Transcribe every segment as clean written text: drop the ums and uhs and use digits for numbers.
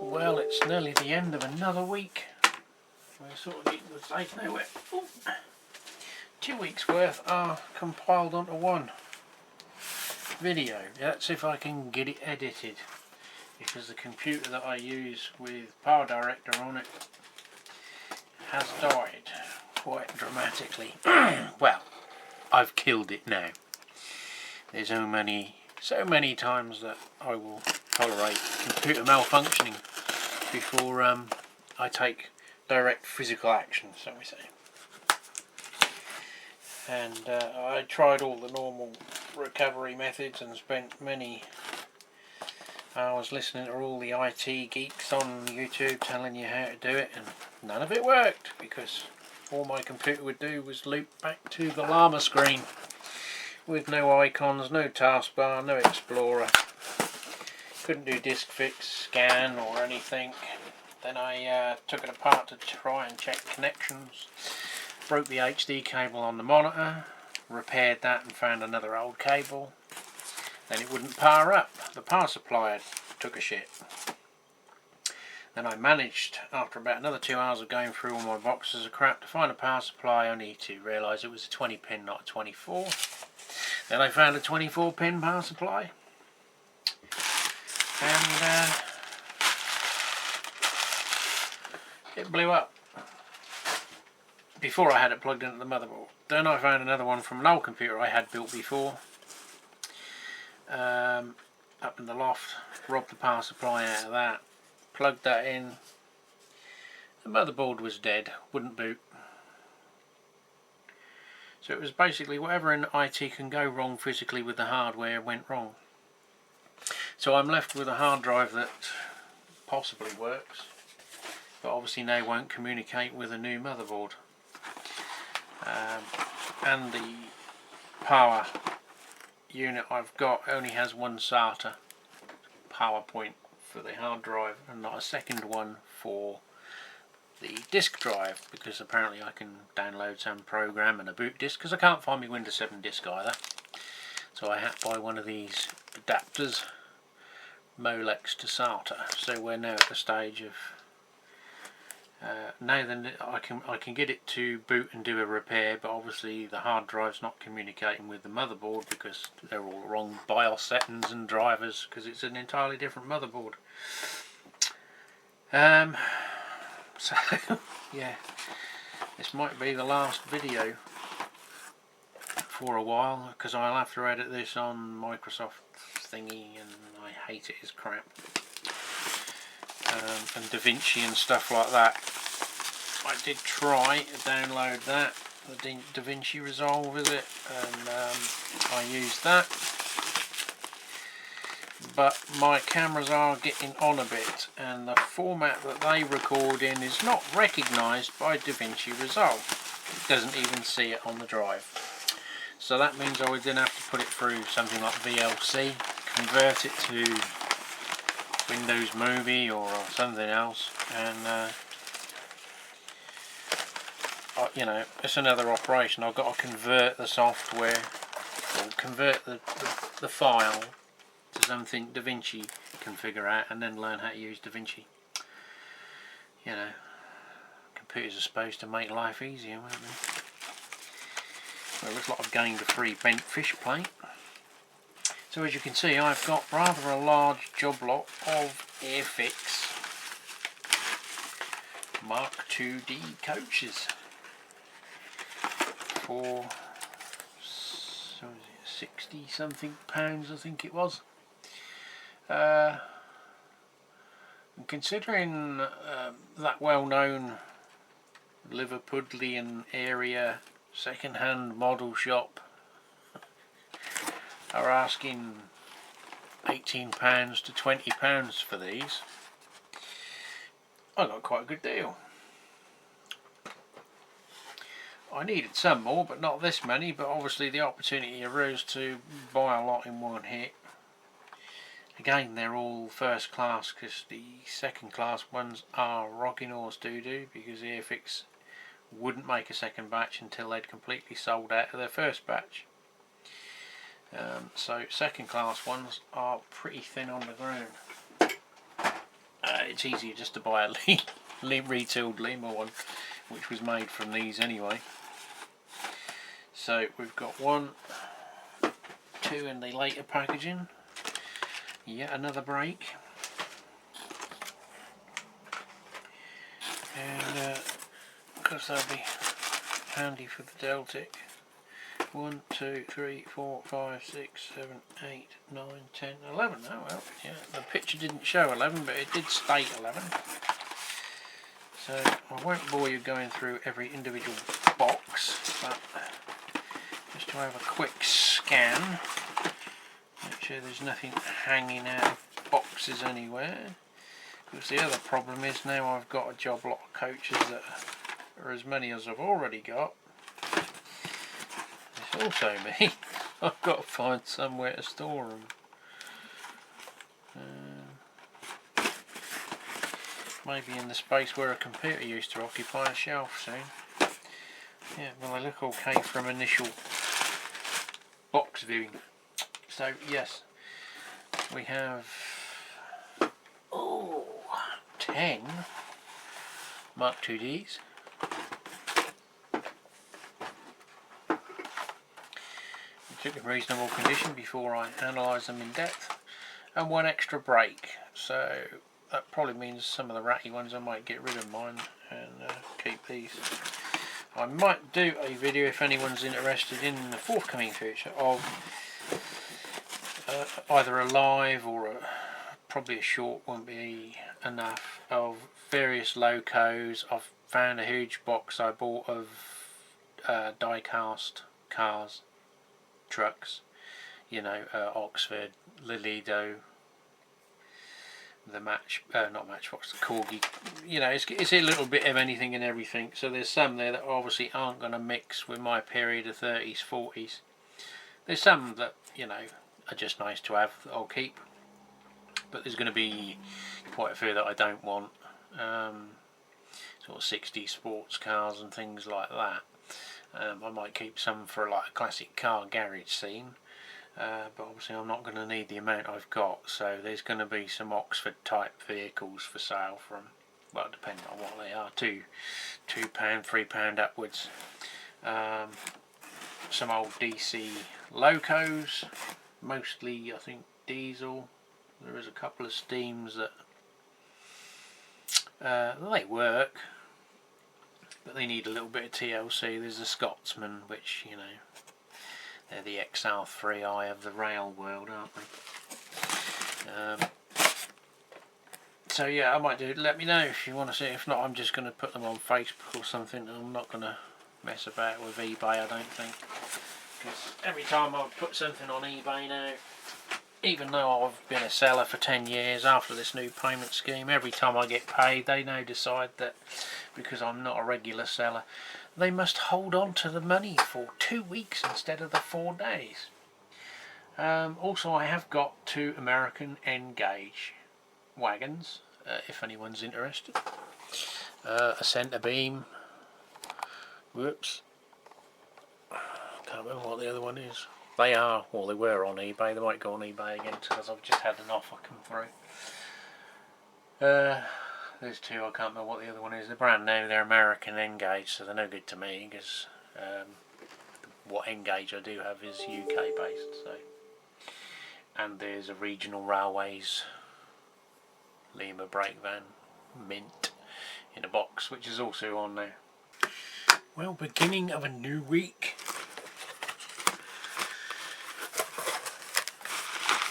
Well, it's nearly the end of another week. We're sort of getting to the stage now where 2 weeks worth are compiled onto one video. That's if I can get it edited, because the computer that I use with Power Director on it has died quite dramatically. Well, I've killed it now. There's so many times that I will tolerate computer malfunctioning before I take direct physical action, so we say. And I tried all the normal recovery methods and spent many hours listening to all the IT geeks on YouTube telling you how to do it, and none of it worked, because all my computer would do was loop back to the llama screen with no icons, no taskbar, no explorer. Couldn't do disk fix, scan or anything. Then I took it apart to try and check connections. Broke the HD cable on the monitor, repaired that and found another old cable. Then it wouldn't power up. The power supply took a shit. Then I managed, after about another 2 hours of going through all my boxes of crap, to find a power supply, only to realise it was a 20 pin, not a 24. Then I found a 24 pin power supply. And it blew up before I had it plugged into the motherboard. Then I found another one from an old computer I had built before, up in the loft. Robbed the power supply out of that, plugged that in. The motherboard was dead, wouldn't boot. So it was basically whatever in IT can go wrong physically with the hardware went wrong. So I'm left with a hard drive that possibly works, but obviously now won't communicate with a new motherboard. And the power unit I've got only has one SATA power point for the hard drive and not a second one for the disk drive, because apparently I can download some program and a boot disk, because I can't find my Windows 7 disk either. So I had to buy one of these adapters, Molex to SATA. So we're now at the stage of now then I can get it to boot and do a repair, but obviously the hard drive's not communicating with the motherboard because they're all wrong BIOS settings and drivers, because it's an entirely different motherboard. So yeah, this might be the last video for a while, because I'll have to edit this on Microsoft thingy and I hate it as crap. And DaVinci and stuff like that. I did try to download that, the DaVinci Resolve is it, and I used that, but my cameras are getting on a bit and the format that they record in is not recognised by DaVinci Resolve. It doesn't even see it on the drive. So that means I would then have to put it through something like VLC, convert it to Windows Movie or something else, and you know, it's another operation. I've got to convert the software, or convert the file to something DaVinci can figure out, and then learn how to use DaVinci. You know, computers are supposed to make life easier, weren't they? Well, it looks like I've gained a free bent fish plate. So as you can see, I've got rather a large job lot of Airfix MK2D coaches for 60 something pounds, I think it was. And considering that well-known Liverpudlian area second-hand model shop are asking £18 to £20 for these, I got quite a good deal. I needed some more, but not this many, but obviously the opportunity arose to buy a lot in one hit. Again, they're all first class, because the second class ones are rocking horse doo-doo, because Airfix wouldn't make a second batch until they'd completely sold out of their first batch. So second class ones are pretty thin on the ground. it's easier just to buy a retooled Lima one, which was made from these anyway. So we've got 1, 2 in the later packaging. Yet another brake. And because they'll be handy for the Deltic. 1, 2, 3, 4, 5, 6, 7, 8, 9, 10, 11. Oh well, yeah, the picture didn't show 11, but it did state 11. So I won't bore you going through every individual box, but just to have a quick scan, make sure there's nothing hanging out of boxes anywhere. Because the other problem is now I've got a job lot of coaches that are as many as I've already got. It's also me. I've got to find somewhere to store them. Maybe in the space where a computer used to occupy a shelf soon. Yeah, well they look okay from initial box viewing. So yes, we have 10 MK2Ds. Took in reasonable condition before I analysed them in depth, and 1 extra brake, so that probably means some of the ratty ones I might get rid of mine and keep these. I might do a video if anyone's interested in the forthcoming future of either a live or probably a short won't be enough, of various locos. I've found a huge box I bought of die-cast cars, trucks, you know, Oxford, Lido, the not Matchbox, the Corgi, you know, it's a little bit of anything and everything. So there's some there that obviously aren't going to mix with my period of 30s, 40s. There's some that, you know, are just nice to have that I'll keep, but there's going to be quite a few that I don't want, sort of 60s sports cars and things like that. I might keep some for like a classic car garage scene, but obviously I'm not going to need the amount I've got, so there's going to be some Oxford type vehicles for sale from, well, depending on what they are, £2, £3 upwards. Some old DC locos, mostly I think diesel. There is a couple of steams that they work, but they need a little bit of TLC. There's a Scotsman, which, you know, they're the XR3i of the rail world, aren't they? So yeah, I might do it. Let me know if you want to see. If not, I'm just going to put them on Facebook or something. I'm not going to mess about with eBay, I don't think, because every time I put something on eBay now, even though I've been a seller for 10 years after this new payment scheme, every time I get paid they now decide that because I'm not a regular seller they must hold on to the money for 2 weeks instead of the 4 days. Also I have got 2 American N-gauge wagons, if anyone's interested. A centre beam, whoops, can't remember what the other one is. They are, well they were on eBay, they might go on eBay again because I've just had an offer come through. There's 2, I can't remember what the other one is. They're brand new, they're American N-gauge, so they're no good to me because what N-gauge I do have is UK based. So, and there's a Regional Railways Lima brake van, mint, in a box, which is also on there. Well, beginning of a new week.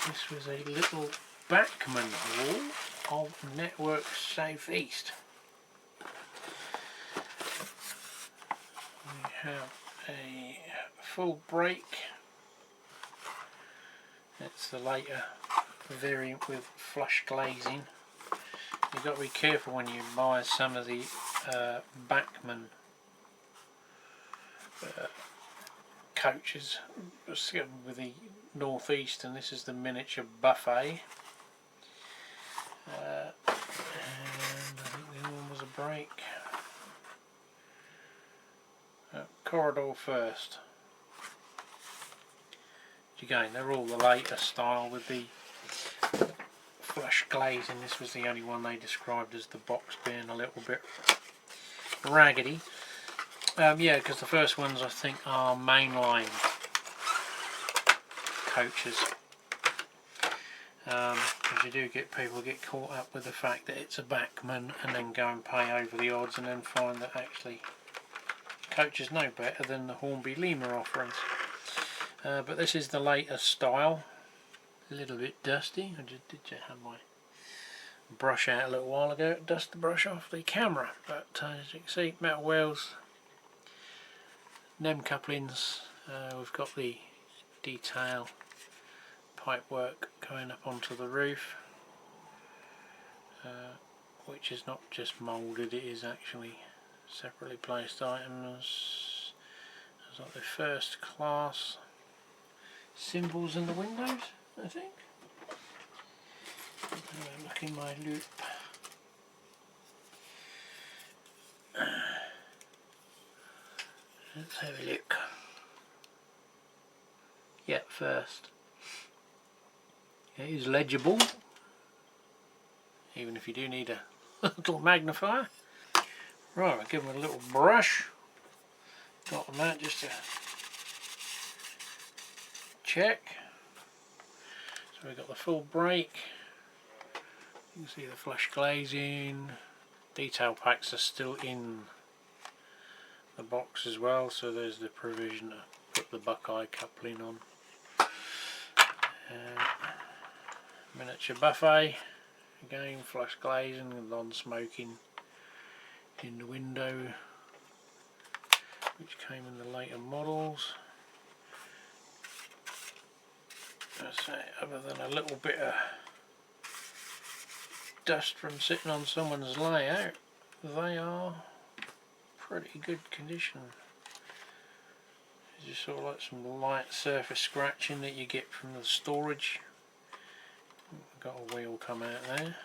This was a little Bachmann haul of Network South East. We have a full brake. It's the later variant with flush glazing. You've got to be careful when you buy some of the Bachmann coaches with the Northeast, and this is the miniature buffet. And I think the other one was a brake. Corridor first. Again, they're all the later style with the flush glazing. This was the only one they described as the box being a little bit raggedy. Yeah, because the first ones I think are mainline coaches. Because you do get people get caught up with the fact that it's a Bachmann and then go and pay over the odds and then find that actually coaches know better than the Hornby Lima offerings. But this is the latest style. A little bit dusty. I just did have my brush out a little while ago to dust the brush off the camera, but as you can see, metal wheels, NEM couplings, we've got the detail pipework going up onto the roof, which is not just moulded, it is actually separately placed items. There's like the first class symbols in the windows, I think. Look in my loop. Let's have a look. Yeah, first. It is legible, even if you do need a little magnifier. Right, I'll give them a little brush. Got on that just to check. So we've got the full brake. You can see the flush glazing. Detail packs are still in the box as well, so there's the provision to put the Buckeye coupling on. Miniature buffet, again flush glazing and non-smoking in the window, which came in the later models. So other than a little bit of dust from sitting on someone's layout, they are pretty good condition. It's just sort of like some light surface scratching that you get from the storage. Got a wheel come out there.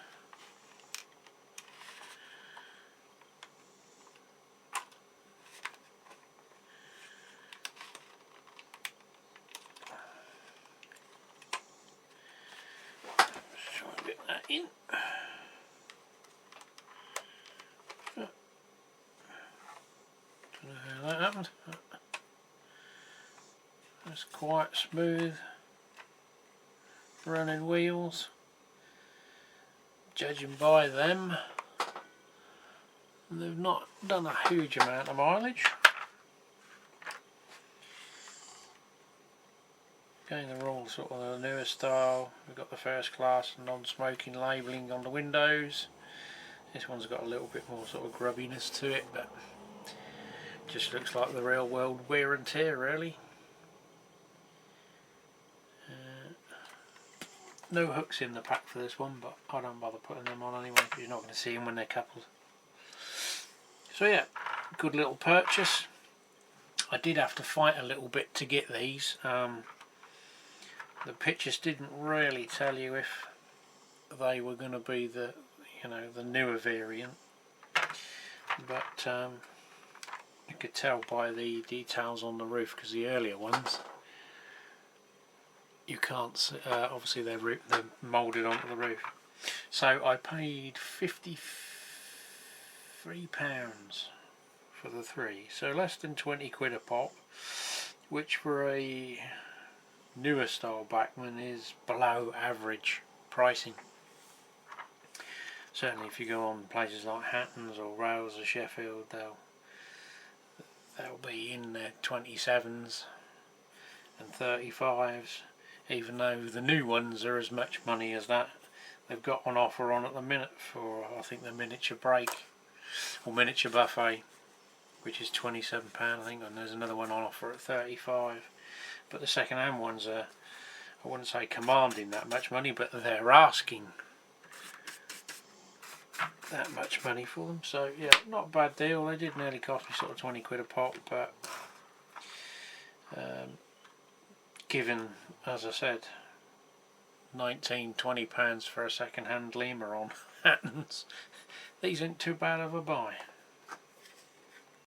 Let's try and get that in. Don't know how that happened. That's quite smooth running wheels. Judging by them, they've not done a huge amount of mileage. Again, they're all sort of the newer style. We've got the first class non-smoking labelling on the windows. This one's got a little bit more sort of grubbiness to it, but just looks like the real world wear and tear really. No hooks in the pack for this one, but I don't bother putting them on anyway because you're not going to see them when they're coupled. So yeah, good little purchase. I did have to fight a little bit to get these. The pictures didn't really tell you if they were going to be the, you know, the newer variant, but you could tell by the details on the roof, because the earlier ones you can't see, obviously they're moulded onto the roof. So I paid £53 for the three, so less than 20 quid a pop, which for a newer style Bachmann is below average pricing. Certainly if you go on places like Hatton's or Rails or Sheffield, they'll be in their 27s and 35s. Even though the new ones are as much money as that. They've got one offer on at the minute for, I think, the miniature brake or miniature buffet, which is £27 I think, and there's another one on offer at 35. But the second hand ones are, I wouldn't say commanding that much money, but they're asking that much money for them. So yeah, not a bad deal. They did nearly cost me sort of 20 quid a pop, but given, as I said, £19–20 for a second hand Lima on Hattons, these ain't too bad of a buy.